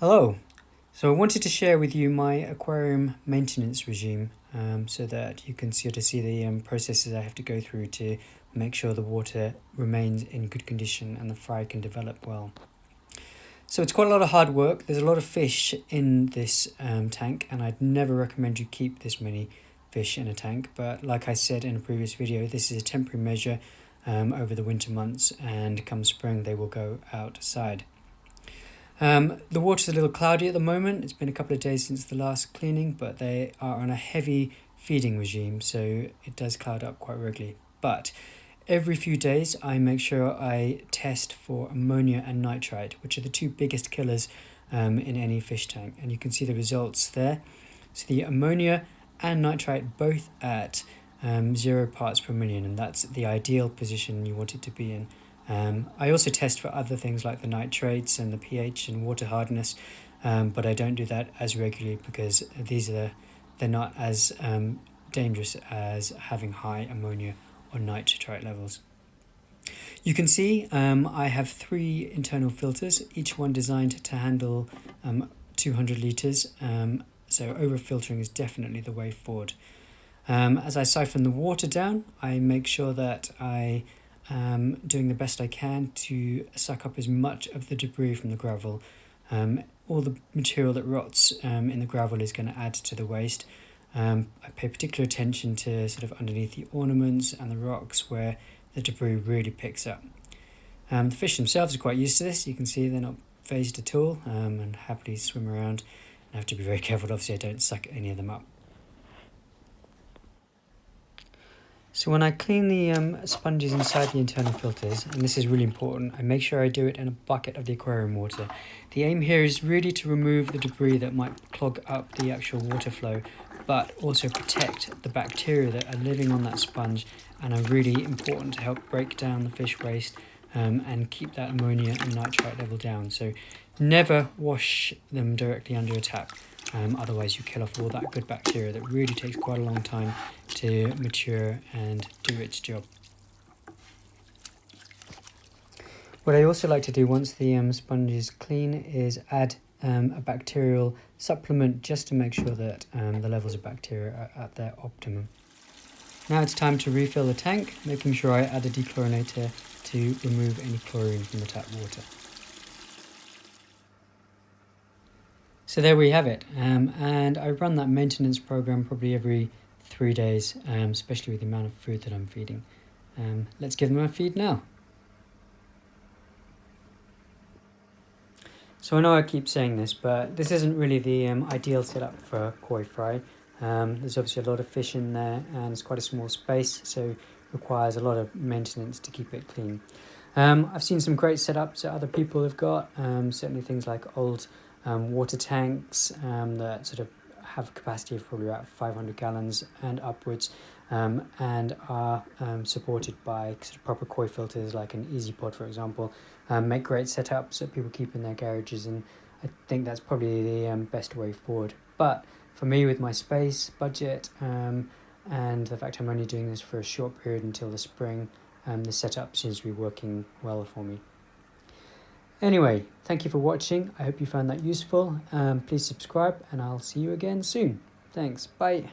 Hello. So I wanted to share with you my aquarium maintenance regime so that you can sort of see the processes I have to go through to make sure the water remains in good condition and the fry can develop well. So it's quite a lot of hard work. There's a lot of fish in this tank, and I'd never recommend you keep this many fish in a tank. But like I said in a previous video, this is a temporary measure over the winter months, and come spring they will go outside. The water's a little cloudy at the moment. It's been a couple of days since the last cleaning, but they are on a heavy feeding regime, so it does cloud up quite regularly. But every few days I make sure I test for ammonia and nitrite, which are the two biggest killers in any fish tank, and you can see the results there. So the ammonia and nitrite both at 0 parts per million, and that's the ideal position you want it to be in. I also test for other things like the nitrates and the pH and water hardness, but I don't do that as regularly because they're not as dangerous as having high ammonia or nitrite levels. You can see I have 3 internal filters, each one designed to handle 200 litres, so over-filtering is definitely the way forward. As I siphon the water down, I make sure that I doing the best I can to suck up as much of the debris from the gravel. All the material that rots in the gravel is going to add to the waste. I pay particular attention to sort of underneath the ornaments and the rocks where the debris really picks up. The fish themselves are quite used to this. You can see they're not phased at all and happily swim around. I have to be very careful, obviously I don't suck any of them up. So when I clean the sponges inside the internal filters, and this is really important, I make sure I do it in a bucket of the aquarium water. The aim here is really to remove the debris that might clog up the actual water flow, but also protect the bacteria that are living on that sponge and are really important to help break down the fish waste and keep that ammonia and nitrite level down. So never wash them directly under a tap. Otherwise you kill off all that good bacteria that really takes quite a long time to mature and do its job. What I also like to do once the sponge is clean is add a bacterial supplement just to make sure that the levels of bacteria are at their optimum. Now it's time to refill the tank, making sure I add a dechlorinator to remove any chlorine from the tap water. So there we have it, and I run that maintenance program probably every 3 days, especially with the amount of food that I'm feeding. Let's give them a feed now. So I know I keep saying this, but this isn't really the ideal setup for koi fry. There's obviously a lot of fish in there and it's quite a small space, so it requires a lot of maintenance to keep it clean. I've seen some great setups that other people have got, certainly things like old water tanks that sort of have a capacity of probably about 500 gallons and upwards, and are supported by sort of proper koi filters like an Easy Pod, for example. Make great setups that people keep in their garages, and I think that's probably the best way forward. But for me, with my space, budget, and the fact I'm only doing this for a short period until the spring, the setup seems to be working well for me. Anyway, thank you for watching. I hope you found that useful. Please subscribe and I'll see you again soon. Thanks. Bye.